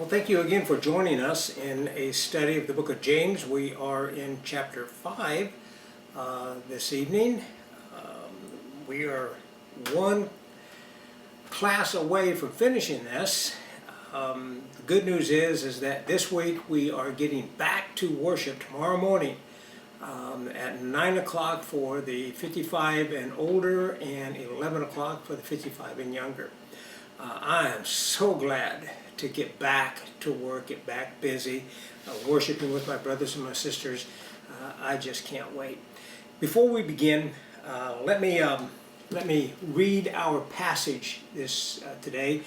Well, thank you again for joining us in a study of the book of James. We are in chapter 5 this evening. We are one class away from finishing this. The good news is that this week we are getting back to worship tomorrow morning at 9 o'clock for the 55 and older and 11 o'clock for the 55 and younger. I am so glad to get back to work, get back busy, worshiping with my brothers and my sisters. I just can't wait. Before we begin, let me read our passage today,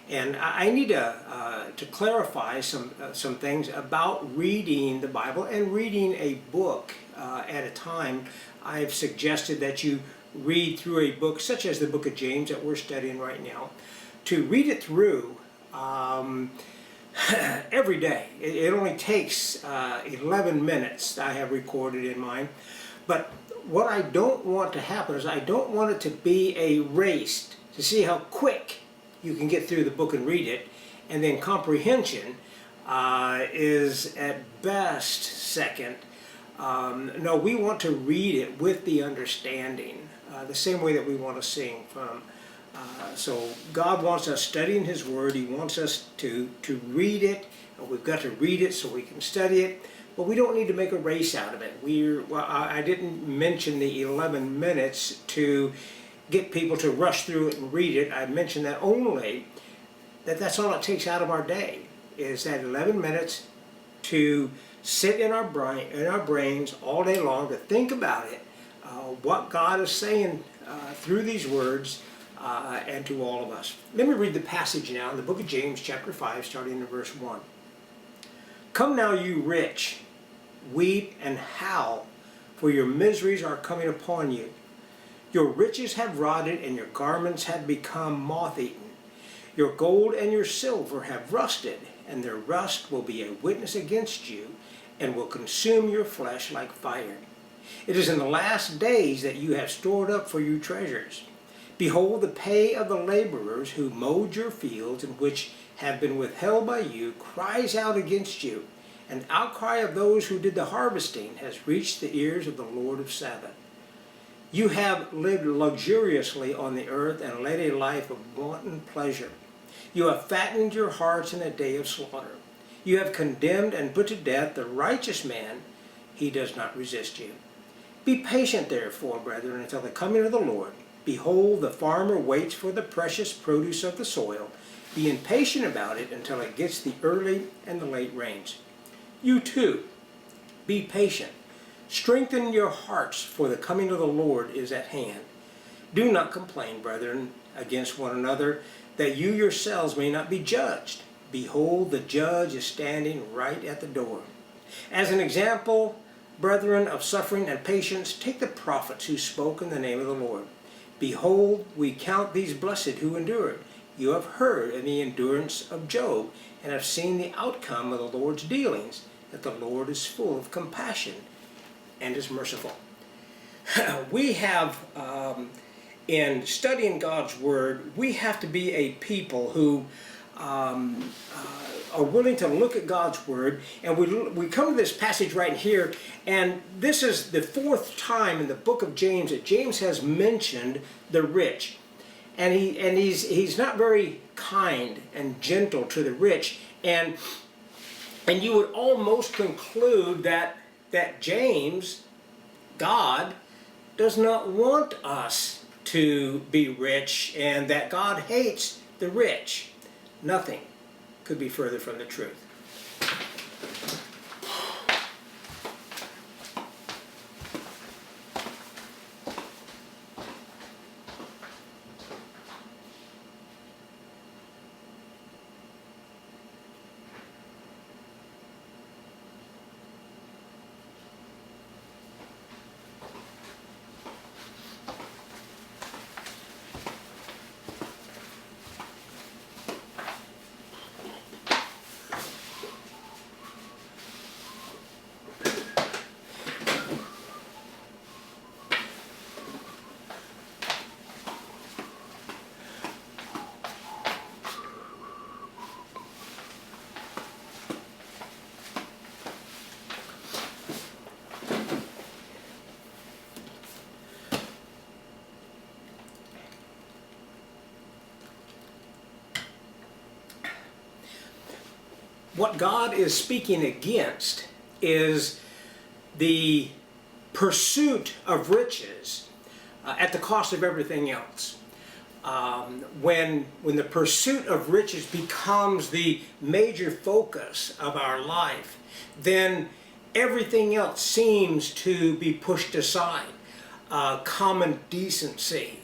and I need to clarify some things about reading the Bible and reading a book at a time. I've suggested that you read through a book such as the book of James that we're studying right now, to read it through every day. It only takes 11 minutes I have recorded in mine. But what I don't want to happen is I don't want it to be a race to see how quick you can get through the book and read it, and then comprehension is at best second. No, we want to read it with the understanding, the same way that we want to sing from. So God wants us studying His Word. He wants us to read it. We've got to read it so we can study it. But we don't need to make a race out of it. I didn't mention the 11 minutes to get people to rush through it and read it. I mentioned that only that's all it takes out of our day, is that 11 minutes to sit in our brains all day long, to think about it, what God is saying through these words, and to all of us. Let me read the passage now in the book of James chapter 5, starting in verse 1. Come now, you rich, weep and howl, for your miseries are coming upon you. Your riches have rotted, and your garments have become moth-eaten. Your gold and your silver have rusted, and their rust will be a witness against you, and will consume your flesh like fire. It is in the last days that you have stored up for you treasures. Behold, the pay of the laborers who mowed your fields, and which have been withheld by you, cries out against you. An outcry of those who did the harvesting has reached the ears of the Lord of Sabaoth. You have lived luxuriously on the earth and led a life of wanton pleasure. You have fattened your hearts in a day of slaughter. You have condemned and put to death the righteous man. He does not resist you. Be patient, therefore, brethren, until the coming of the Lord. Behold, the farmer waits for the precious produce of the soil. Be impatient about it until it gets the early and the late rains. You too, be patient. Strengthen your hearts, for the coming of the Lord is at hand. Do not complain, brethren, against one another, that you yourselves may not be judged. Behold, the judge is standing right at the door. As an example, brethren, of suffering and patience, take the prophets who spoke in the name of the Lord. Behold, we count these blessed who endured. You have heard of the endurance of Job, and have seen the outcome of the Lord's dealings, that the Lord is full of compassion and is merciful. We have, in studying God's Word, we have to be a people who are willing to look at God's Word, and we come to this passage right here, and this is the fourth time in the book of James that James has mentioned the rich, and he's not very kind and gentle to the rich, and you would almost conclude that James, God, does not want us to be rich, and that God hates the rich. Nothing could be further from the truth. what God is speaking against is the pursuit of riches at the cost of everything else. When the pursuit of riches becomes the major focus of our life, then everything else seems to be pushed aside. Common decency,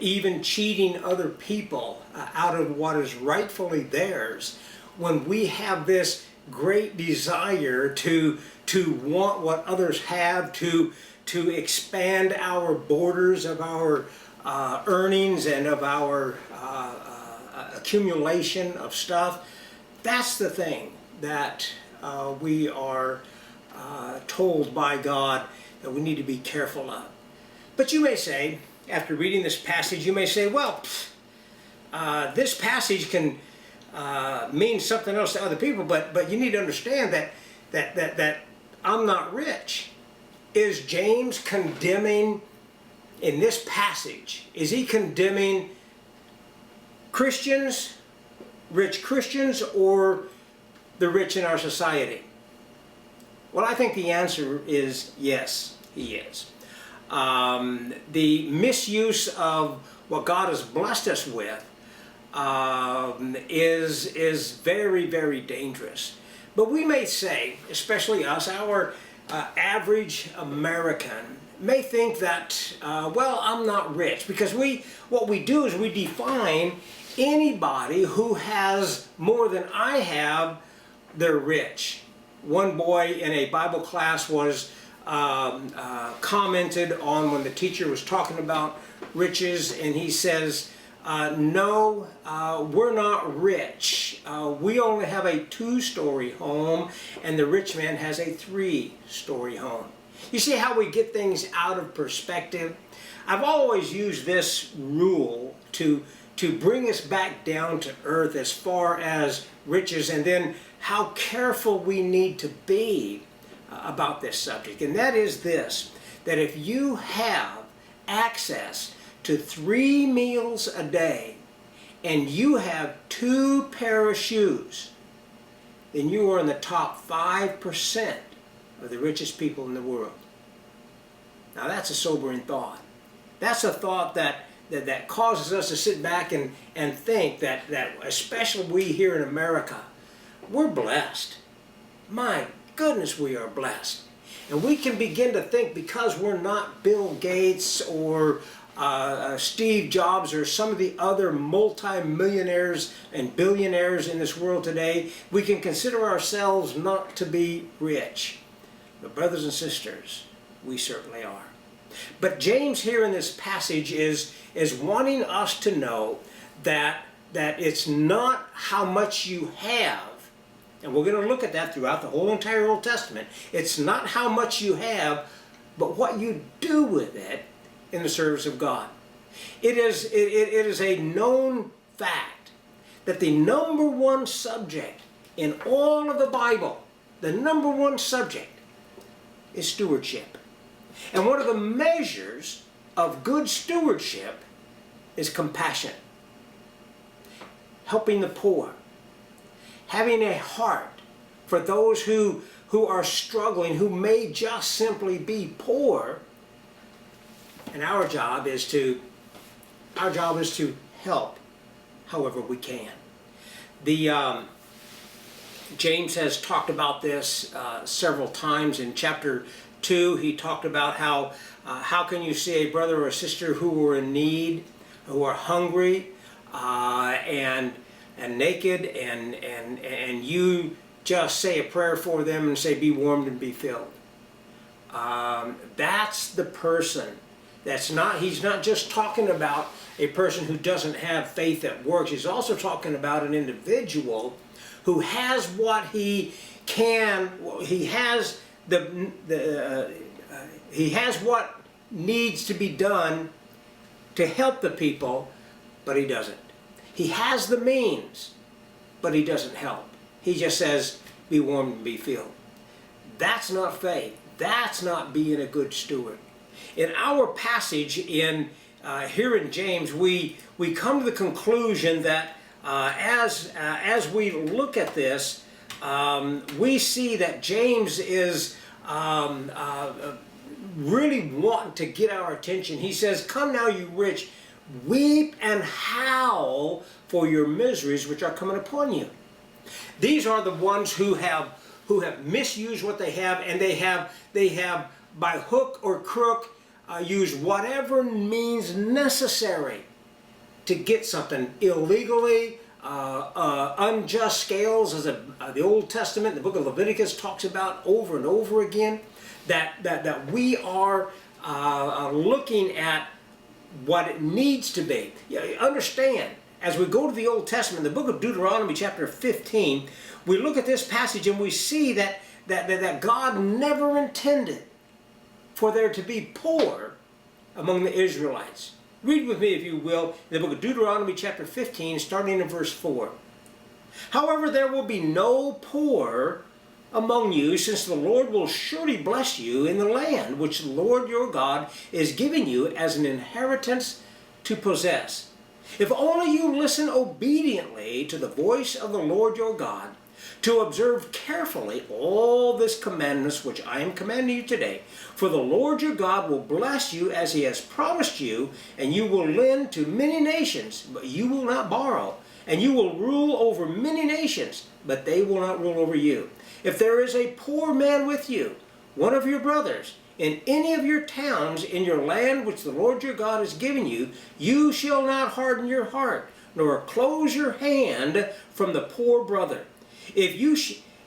even cheating other people out of what is rightfully theirs, when we have this great desire to want what others have, to expand our borders of our earnings and of our accumulation of stuff. That's the thing that we are told by God that we need to be careful of. But you may say, after reading this passage, you may say, well, this passage can mean something else to other people, but you need to understand that I'm not rich. Is James condemning, in this passage, is he condemning Christians, rich Christians, or the rich in our society? Well, I think the answer is yes, he is. The misuse of what God has blessed us with is very, very dangerous. But we may say, especially us, our average American may think that, well, I'm not rich, because what we do is we define anybody who has more than I have, they're rich. One boy in a Bible class was commented on when the teacher was talking about riches, and he says, no, we're not rich. We only have a 2-story home, and the rich man has a 3-story home. You see how we get things out of perspective? I've always used this rule to bring us back down to earth as far as riches, and then how careful we need to be about this subject. And that is this, that if you have access to 3 meals a day and you have 2 pair of shoes, then you are in the top 5% of the richest people in the world. Now that's a sobering thought. That's a thought that causes us to sit back and think that especially we here in America, we're blessed. My goodness, we are blessed. And we can begin to think, because we're not Bill Gates or Steve Jobs or some of the other multi-millionaires and billionaires in this world today, we can consider ourselves not to be rich. But brothers and sisters, we certainly are. But James here in this passage is wanting us to know that it's not how much you have, and we're going to look at that throughout the whole entire Old Testament. It's not how much you have, but what you do with it in the service of God. It is a known fact that the number one subject in all of the Bible, the number one subject, is stewardship. And one of the measures of good stewardship is compassion. Helping the poor. Having a heart for those who are struggling, who may just simply be poor. And our job is to help however we can. James has talked about this several times. In chapter 2, he talked about how can you see a brother or a sister who are in need, who are hungry and naked, and you just say a prayer for them and say, be warmed and be filled. That's the person. He's not just talking about a person who doesn't have faith that works. He's also talking about an individual who has what he can. He has he has what needs to be done to help the people, but he doesn't. He has the means, but he doesn't help. He just says, be warmed and be filled. That's not faith. That's not being a good steward. In our passage here in James, we come to the conclusion that as we look at this, we see that James is really wanting to get our attention. He says, "Come now, you rich, weep and howl for your miseries which are coming upon you." These are the ones who have misused what they have, and they have by hook or crook used whatever means necessary to get something illegally, unjust scales, as the Old Testament, the book of Leviticus talks about over and over again, that we are looking at what it needs to be. Understand, as we go to the Old Testament, the book of Deuteronomy chapter 15, we look at this passage and we see that God never intended for there to be poor among the Israelites. Read with me, if you will, in the book of Deuteronomy chapter 15, starting in verse 4. "However, there will be no poor among you, since the Lord will surely bless you in the land which the Lord your God is giving you as an inheritance to possess. If only you listen obediently to the voice of the Lord your God, to observe carefully all this commandments which I am commanding you today. For the Lord your God will bless you as he has promised you, and you will lend to many nations, but you will not borrow. And you will rule over many nations, but they will not rule over you. If there is a poor man with you, one of your brothers, in any of your towns in your land which the Lord your God is giving you, you shall not harden your heart, nor close your hand from the poor brother.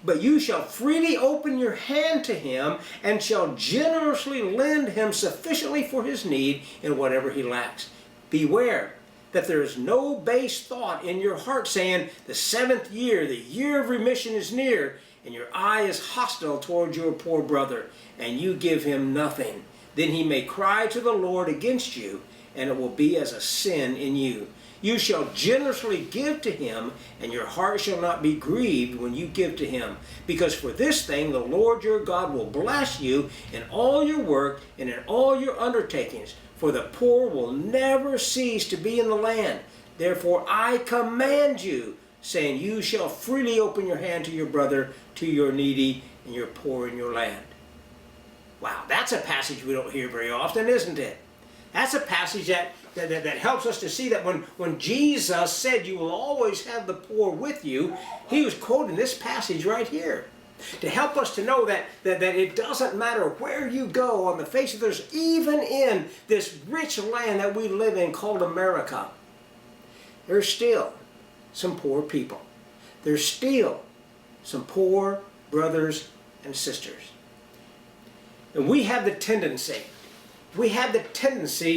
But you shall freely open your hand to him, and shall generously lend him sufficiently for his need in whatever he lacks. Beware that there is no base thought in your heart, saying, the 7th year, the year of remission is near, and your eye is hostile toward your poor brother, and you give him nothing. Then he may cry to the Lord against you, and it will be as a sin in you. You shall generously give to him, and your heart shall not be grieved when you give to him. Because for this thing the Lord your God will bless you in all your work and in all your undertakings. For the poor will never cease to be in the land. Therefore I command you, saying, you shall freely open your hand to your brother, to your needy, and your poor in your land." Wow, that's a passage we don't hear very often, isn't it? That's a passage that helps us to see that when Jesus said you will always have the poor with you, he was quoting this passage right here to help us to know that it doesn't matter where you go on the face of the earth, even in this rich land that we live in called America, there's still some poor people. There's still some poor brothers and sisters. And we have the tendency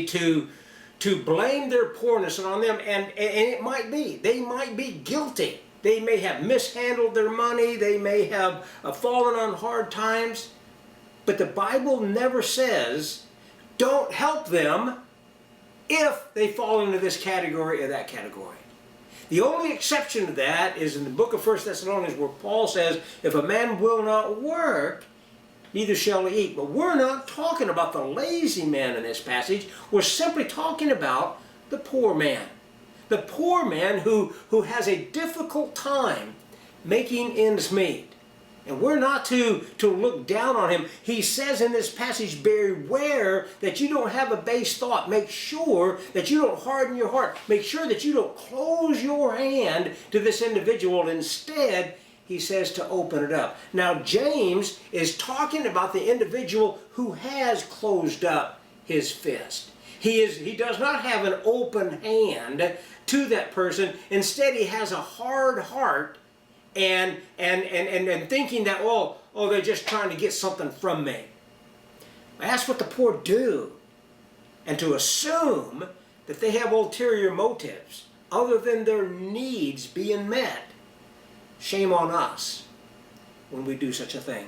to blame their poorness on them, and it might be, they might be guilty. They may have mishandled their money, they may have fallen on hard times, but the Bible never says, don't help them if they fall into this category or that category. The only exception to that is in the book of 1 Thessalonians, where Paul says, if a man will not work, neither shall he eat. But we're not talking about the lazy man in this passage. We're simply talking about the poor man. The poor man who has a difficult time making ends meet. And we're not to look down on him. He says in this passage, beware that you don't have a base thought. Make sure that you don't harden your heart. Make sure that you don't close your hand to this individual. Instead, he says to open it up. Now, James is talking about the individual who has closed up his fist. He does not have an open hand to that person. Instead, he has a hard heart and thinking that, oh, they're just trying to get something from me. That's what the poor do. And to assume that they have ulterior motives other than their needs being met, shame on us when we do such a thing.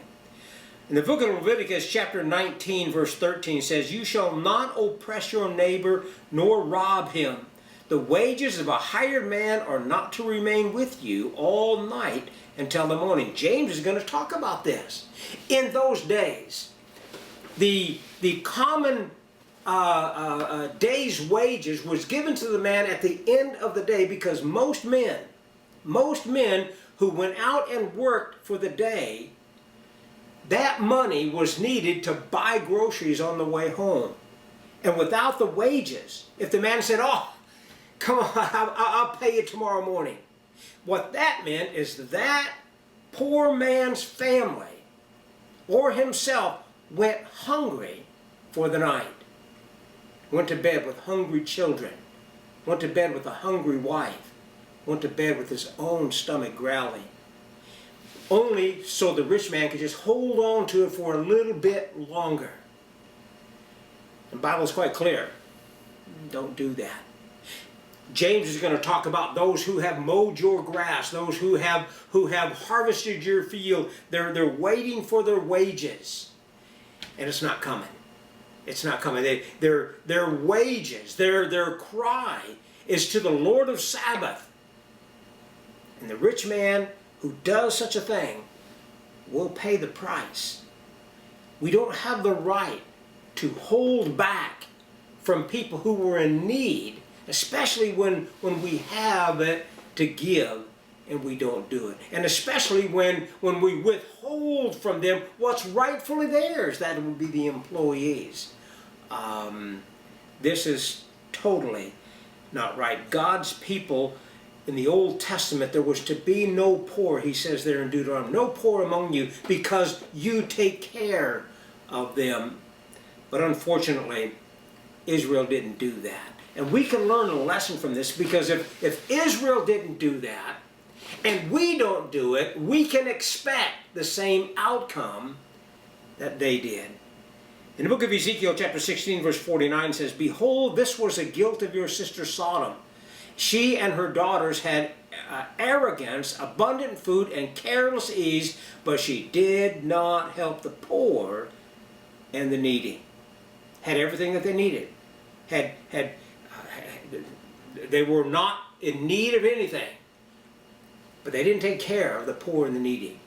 In the book of Leviticus chapter 19 verse 13 says, you shall not oppress your neighbor nor rob him. The wages of a hired man are not to remain with you all night until the morning. James is going to talk about this. In those days, the common day's wages was given to the man at the end of the day, because most men who went out and worked for the day, that money was needed to buy groceries on the way home. And without the wages, if the man said, "Oh, come on, I'll pay you tomorrow morning," what that meant is that poor man's family or himself went hungry for the night. Went to bed with hungry children. Went to bed with a hungry wife. Went to bed with his own stomach growling. Only so the rich man could just hold on to it for a little bit longer. The Bible's quite clear. Don't do that. James is going to talk about those who have mowed your grass, those who have harvested your field. They're waiting for their wages, and it's not coming. It's not coming. Their wages, their cry is to the Lord of Sabbath. And the rich man who does such a thing will pay the price. We don't have the right to hold back from people who were in need, especially when we have it to give and we don't do it. And especially when we withhold from them what's rightfully theirs. That would be the employees. This is totally not right. God's people in the Old Testament, there was to be no poor, he says there in Deuteronomy, no poor among you, because you take care of them. But unfortunately, Israel didn't do that. And we can learn a lesson from this, because if Israel didn't do that, and we don't do it, we can expect the same outcome that they did. In the book of Ezekiel chapter 16 verse 49 says, "Behold, this was the guilt of your sister Sodom. She and her daughters had arrogance, abundant food, and careless ease, but she did not help the poor and the needy." Had everything that they needed. They were not in need of anything, but they didn't take care of the poor and the needy.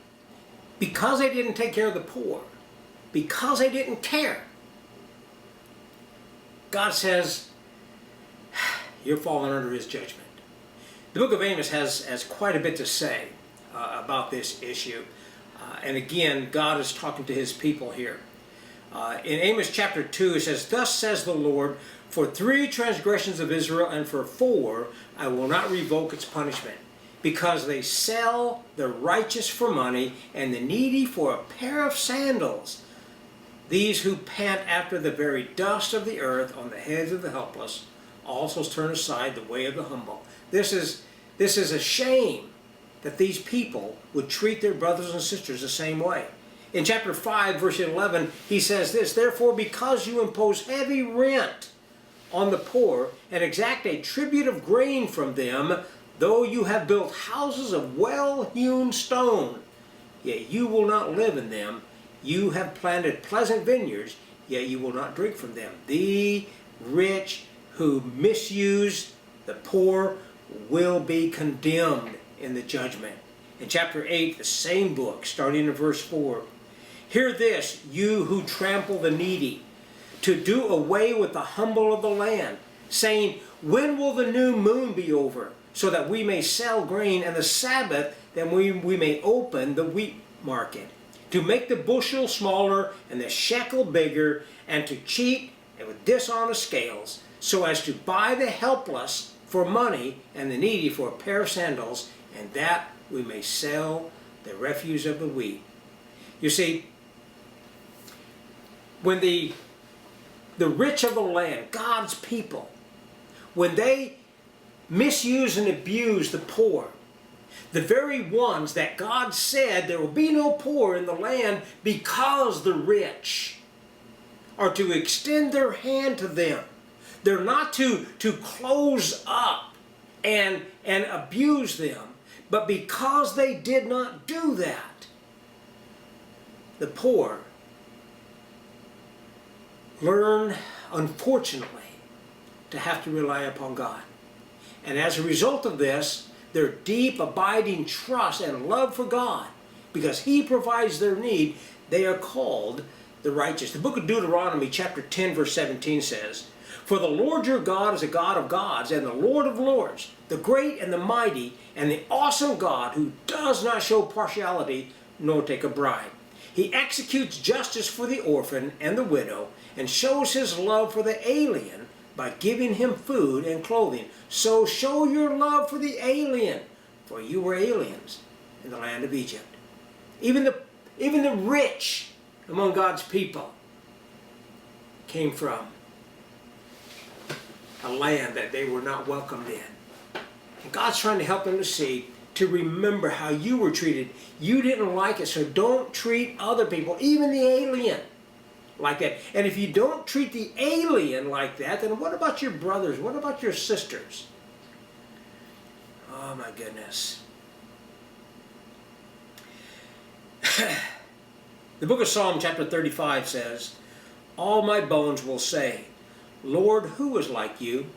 Because they didn't take care of the poor, because they didn't care, God says, you're falling under his judgment. The book of Amos has quite a bit to say about this issue. And again, God is talking to his people here. In Amos chapter 2, it says, "Thus says the Lord, for 3 transgressions of Israel, and for 4, I will not revoke its punishment, because they sell the righteous for money, and the needy for a pair of sandals. These who pant after the very dust of the earth on the heads of the helpless, also turn aside the way of the humble." This is a shame that these people would treat their brothers and sisters the same way. In chapter 5, verse 11, he says this, "Therefore, because you impose heavy rent on the poor and exact a tribute of grain from them, though you have built houses of well-hewn stone, yet you will not live in them. You have planted pleasant vineyards, yet you will not drink from them. The rich who misuse the poor will be condemned in the judgment." In chapter 8, the same book, starting in verse 4, "Hear this, you who trample the needy, to do away with the humble of the land, saying, when will the new moon be over, so that we may sell grain, and the Sabbath, that we may open the wheat market, to make the bushel smaller and the shekel bigger, and to cheat with dishonest scales, so as to buy the helpless for money and the needy for a pair of sandals, and that we may sell the refuse of the wheat." You see, when the rich of the land, God's people, when they misuse and abuse the poor, the very ones that God said there will be no poor in the land because the rich are to extend their hand to them. They're not to close up and abuse them, but because they did not do that, the poor learn, unfortunately, to have to rely upon God. And as a result of this, their deep, abiding trust and love for God, because he provides their need, they are called the righteous. The book of Deuteronomy chapter 10 verse 17 says, "For the Lord your God is a God of gods and the Lord of lords, the great and the mighty and the awesome God who does not show partiality nor take a bribe. He executes justice for the orphan and the widow and shows his love for the alien by giving him food and clothing. So show your love for the alien, for you were aliens in the land of Egypt." Even the rich among God's people came from a land that they were not welcomed in. And God's trying to help them to see, to remember how you were treated. You didn't like it, so don't treat other people, even the alien, like that. And if you don't treat the alien like that, then what about your brothers? What about your sisters? Oh my goodness. The book of Psalm chapter 35 says, "All my bones will say, Lord, who is like you?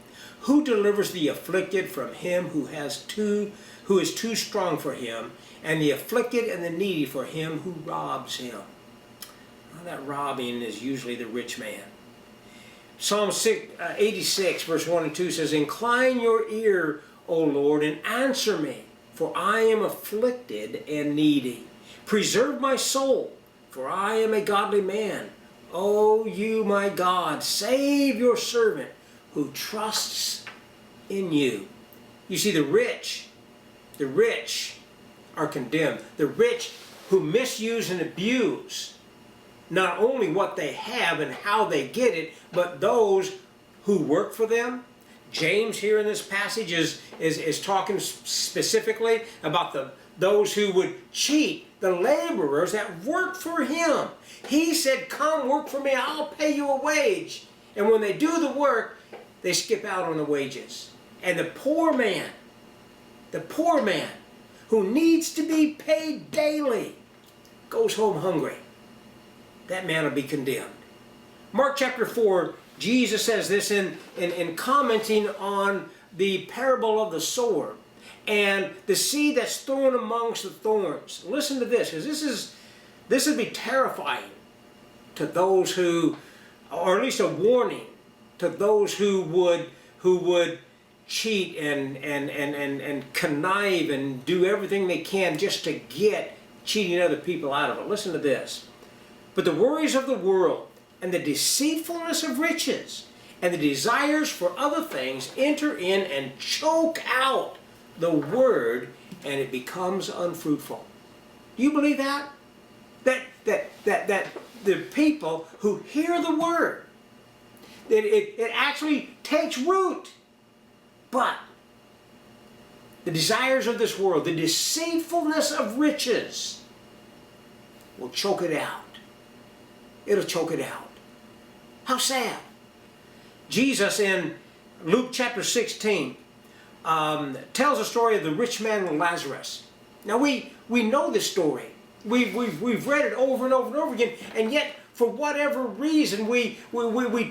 Who delivers the afflicted from him who is too strong for him, and the afflicted and the needy for him who robs him?" Well, that robbing is usually the rich man. Psalm 86 verse 1 and 2 says, "Incline your ear, O Lord, and answer me, for I am afflicted and needy. Preserve my soul, for I am a godly man. O you, my God, save your servant who trusts in you." You see, the rich are condemned. The rich who misuse and abuse not only what they have and how they get it, but those who work for them. James here in this passage is talking specifically about those who would cheat the laborers that work for him. He said, "Come work for me, I'll pay you a wage." And when they do the work, they skip out on the wages. And the poor man who needs to be paid daily goes home hungry. That man will be condemned. Mark chapter 4, Jesus says this in commenting on the parable of the sower and the seed that's thrown amongst the thorns. Listen to this, because this would be terrifying to those who, or at least a warning to those who would cheat and connive and do everything they can just to get cheating other people out of it. Listen to this. "But the worries of the world and the deceitfulness of riches and the desires for other things enter in and choke out the word, and it becomes unfruitful." Do you believe that? That the people who hear the word, that it actually takes root, but the desires of this world, the deceitfulness of riches, will choke it out. It'll choke it out. How sad. Jesus in Luke chapter 16 tells the story of the rich man and Lazarus. Now we know this story. We've read it over and over and over again, and yet for whatever reason we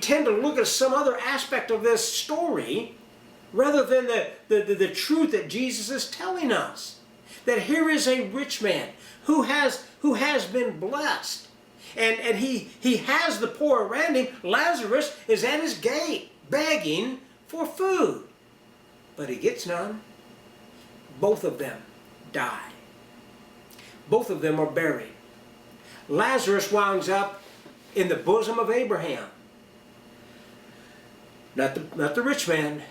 tend to look at some other aspect of this story rather than the truth that Jesus is telling us. That here is a rich man who has been blessed. And he has the poor around him. Lazarus is at his gate begging for food. But he gets none. Both of them die. Both of them are buried. Lazarus winds up in the bosom of Abraham. Not the rich man.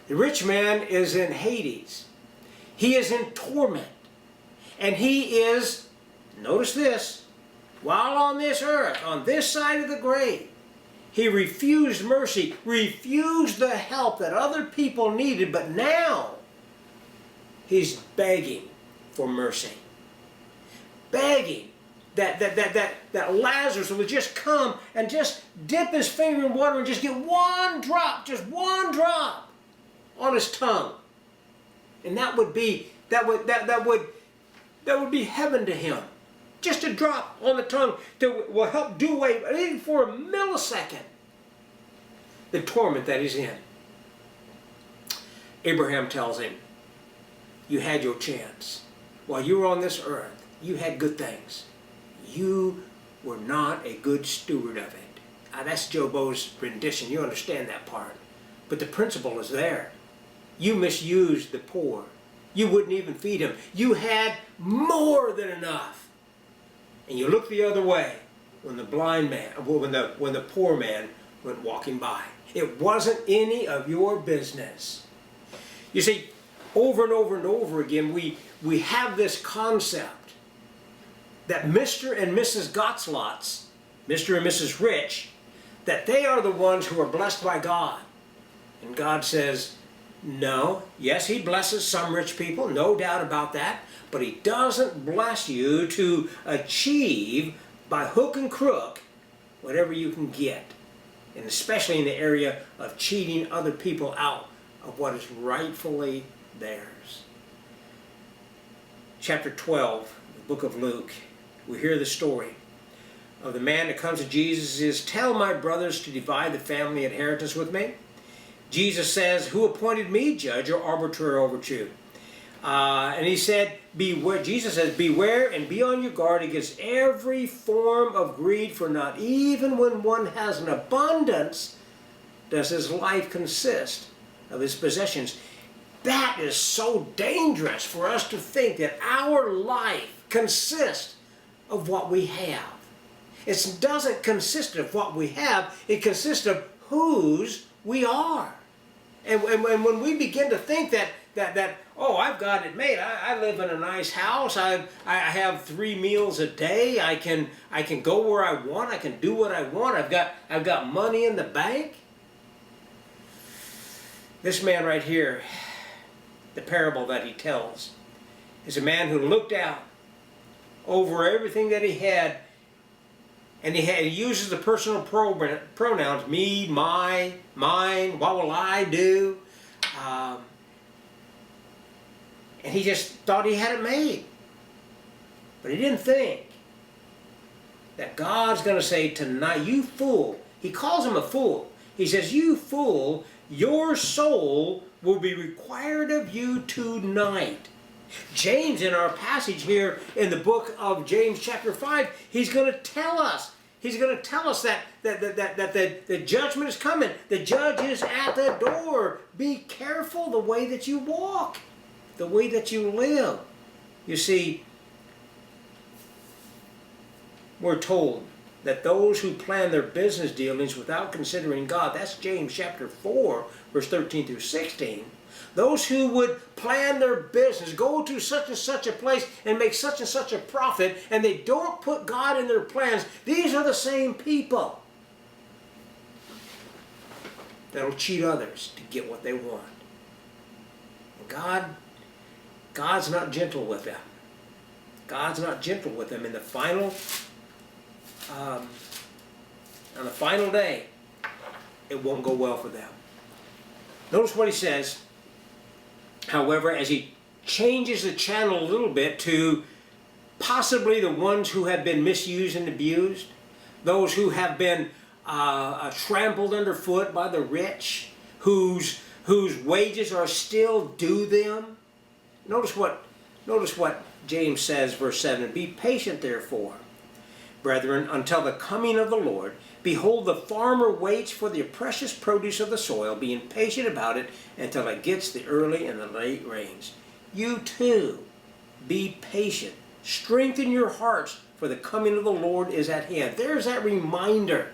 The rich man is in Hades. He is in torment. And he is, notice this, while on this earth, on this side of the grave, he refused mercy, refused the help that other people needed, but now he's begging for mercy. Begging that Lazarus would just come and just dip his finger in water and just get one drop, just one drop on his tongue. And that would be heaven to him. Just a drop on the tongue will help do away, even for a millisecond, the torment that he's in. Abraham tells him, "You had your chance. While you were on this earth, you had good things. You were not a good steward of it. That's Joe Bo's rendition. You understand that part. But the principle is there. You misused the poor. You wouldn't even feed them. You had more than enough. And you looked the other way when the blind man, when the poor man went walking by. It wasn't any of your business. You see, over and over and over again, we have this concept that Mr. and Mrs. Gotzlots, Mr. and Mrs. Rich, that they are the ones who are blessed by God. And God says, no, yes, He blesses some rich people, no doubt about that, but He doesn't bless you to achieve by hook and crook whatever you can get. And especially in the area of cheating other people out of what is rightfully theirs. Chapter 12, the book of Luke, we hear the story of the man that comes to Jesus and says, tell my brothers to divide the family inheritance with me. Jesus says, who appointed me judge or arbitrator over you? And he said, beware. Jesus says, beware and be on your guard against every form of greed, for not even when one has an abundance does his life consist of his possessions. That is so dangerous for us to think that our life consists of what we have. It doesn't consist of what we have, it consists of whose we are. And when we begin to think that oh, I've got it made, I live in a nice house, I have 3 meals a day, I can go where I want, I can do what I want, I've got money in the bank. This man right here, the parable that he tells, is a man who looked out over everything that he had, and he uses the personal pronouns, me, my, mine, what will I do? And he just thought he had it made. But he didn't think that God's going to say tonight, you fool. He calls him a fool. He says, you fool, your soul will be required of you tonight. James, in our passage here in the book of James chapter 5, he's going to tell us. He's going to tell us that the judgment is coming. The judge is at the door. Be careful the way that you walk, the way that you live. You see, we're told that those who plan their business dealings without considering God, that's James chapter 4, verse 13 through 16, those who would plan their business, go to such and such a place and make such and such a profit, and they don't put God in their plans, these are the same people that'll cheat others to get what they want. And God's not gentle with them. God's not gentle with them. In the final, on the final day, it won't go well for them. Notice what he says. However, as he changes the channel a little bit to possibly the ones who have been misused and abused, those who have been trampled underfoot by the rich, whose wages are still due them. Notice what James says, verse 7, be patient therefore, brethren, until the coming of the Lord. Behold, the farmer waits for the precious produce of the soil, being patient about it until it gets the early and the late rains. You too, be patient. Strengthen your hearts, for the coming of the Lord is at hand. There's that reminder.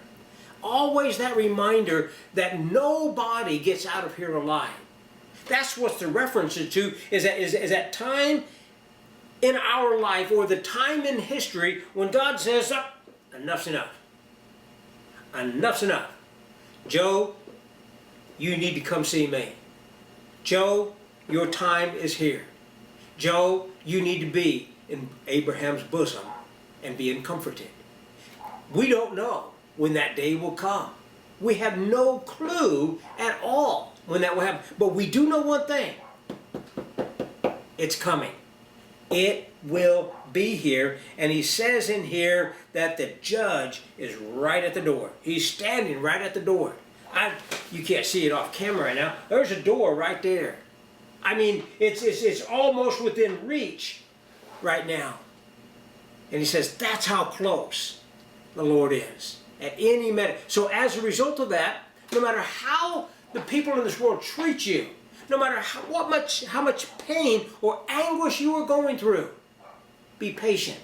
Always that reminder that nobody gets out of here alive. That's what the reference to is that time in our life, or the time in history when God says, oh, enough's enough. Enough's enough. Joe, you need to come see me. Joe, your time is here. Joe, you need to be in Abraham's bosom and being comforted. We don't know when that day will come. We have no clue at all when that will happen. But we do know one thing. It's coming. It will be here. And he says in here that the judge is right at the door. He's standing right at the door. You can't see it off camera right now. There's a door right there. I mean, it's almost within reach right now. And he says, that's how close the Lord is. At any minute. So as a result of that, no matter how the people in this world treat you, no matter how much pain or anguish you are going through, be patient.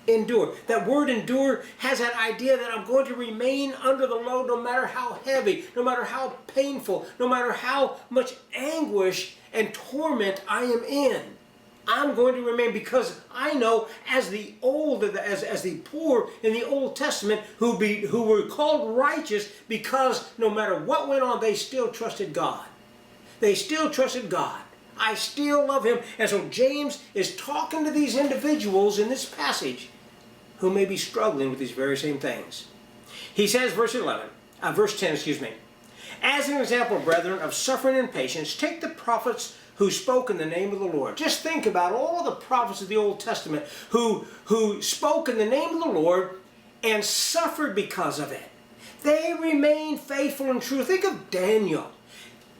Endure. That word endure has that idea that I'm going to remain under the load no matter how heavy, no matter how painful, no matter how much anguish and torment I am in. I'm going to remain, because I know as the poor in the Old Testament who were called righteous, because no matter what went on, they still trusted God. They still trusted God. I still love Him. And so James is talking to these individuals in this passage who may be struggling with these very same things. He says, verse 10, as an example, brethren, of suffering and patience, take the prophets who spoke in the name of the Lord. Just think about all the prophets of the Old Testament who spoke in the name of the Lord and suffered because of it. They remained faithful and true. Think of Daniel,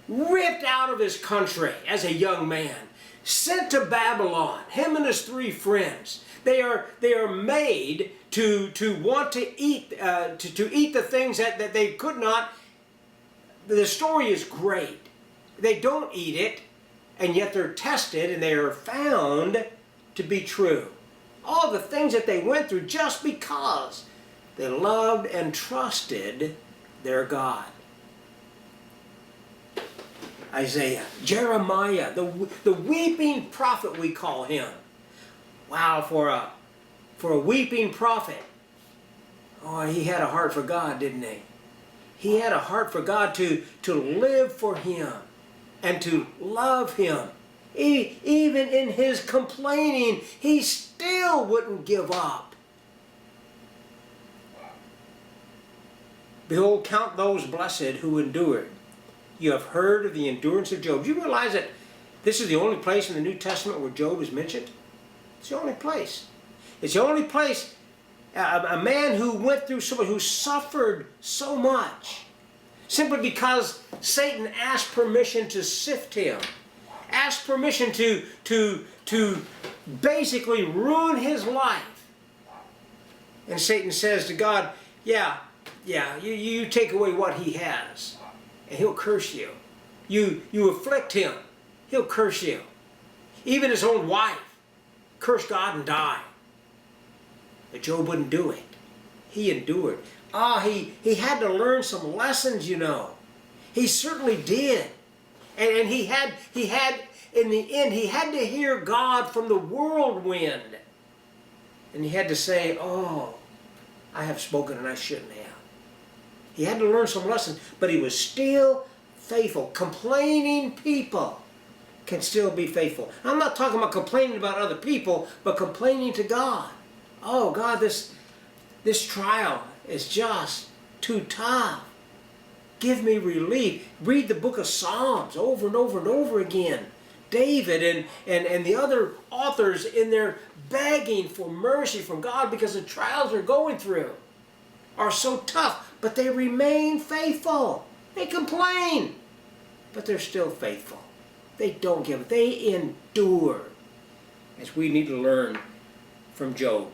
ripped out of his country as a young man, sent to Babylon, him and his 3 friends. They are made to want to eat the things that they could not. The story is great. They don't eat it, and yet they're tested and they are found to be true. All the things that they went through just because they loved and trusted their God. Isaiah, Jeremiah, the weeping prophet we call him. Wow, for a weeping prophet. Oh, he had a heart for God, didn't he? He had a heart for God to live for Him and to love Him. Even in his complaining, he still wouldn't give up. Behold, count those blessed who endured. You have heard of the endurance of Job. Do you realize that this is the only place in the New Testament where Job is mentioned? It's the only place. It's the only place a man who went through so much, who suffered so much, simply because Satan asked permission to sift him, asked permission to basically ruin his life. And Satan says to God, yeah, you take away what he has, and he'll curse you. You afflict him, he'll curse you. Even his own wife curse God and die. But Job wouldn't do it. He endured. He had to learn some lessons, you know. He certainly did. And he had, in the end, he had to hear God from the whirlwind. And he had to say, oh, I have spoken and I shouldn't have. He had to learn some lessons, but he was still faithful. Complaining people can still be faithful. I'm not talking about complaining about other people, but complaining to God. Oh, God, this trial is just too tough. Give me relief. Read the book of Psalms over and over and over again. David and the other authors in there begging for mercy from God because the trials they're going through are so tough, but they remain faithful. They complain, but they're still faithful. They don't give up. They endure, as we need to learn from Job.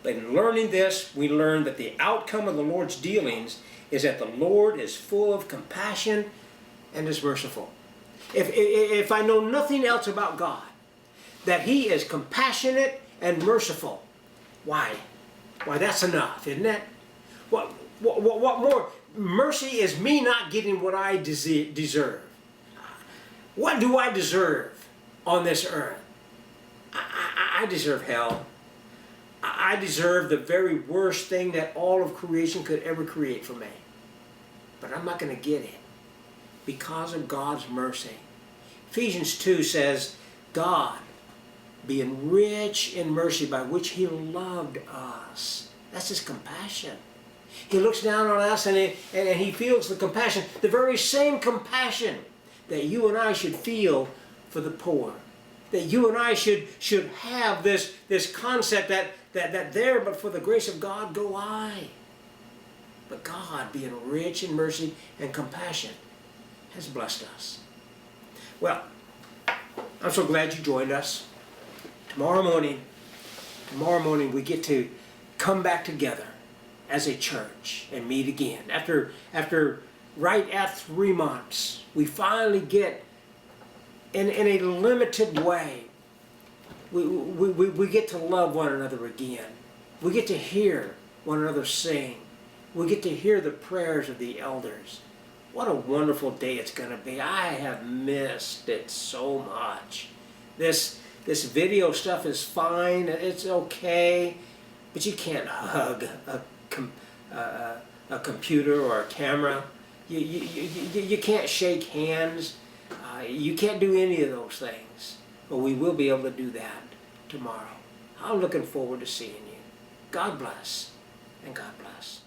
But in learning this, we learn that the outcome of the Lord's dealings is that the Lord is full of compassion and is merciful. If I know nothing else about God, that He is compassionate and merciful, why, that's enough, isn't it? What more? Mercy is me not getting what I deserve. What do I deserve on this earth? I deserve hell. I deserve the very worst thing that all of creation could ever create for me. But I'm not going to get it because of God's mercy. Ephesians 2 says, God, being rich in mercy by which He loved us. That's His compassion. He looks down on us and He feels the compassion, the very same compassion that you and I should feel for the poor. That you and I should have this concept that there, but for the grace of God go I. But God, being rich in mercy and compassion, has blessed us. Well, I'm so glad you joined us. Tomorrow morning we get to come back together as a church and meet again. After right at 3 months, we finally get, in a limited way, we get to love one another again. We get to hear one another sing. We get to hear the prayers of the elders. What a wonderful day it's going to be. I have missed it so much. This video stuff is fine. It's okay. But you can't hug a computer or a camera. You can't shake hands. You can't do any of those things. But we will be able to do that tomorrow. I'm looking forward to seeing you. God bless, and God bless.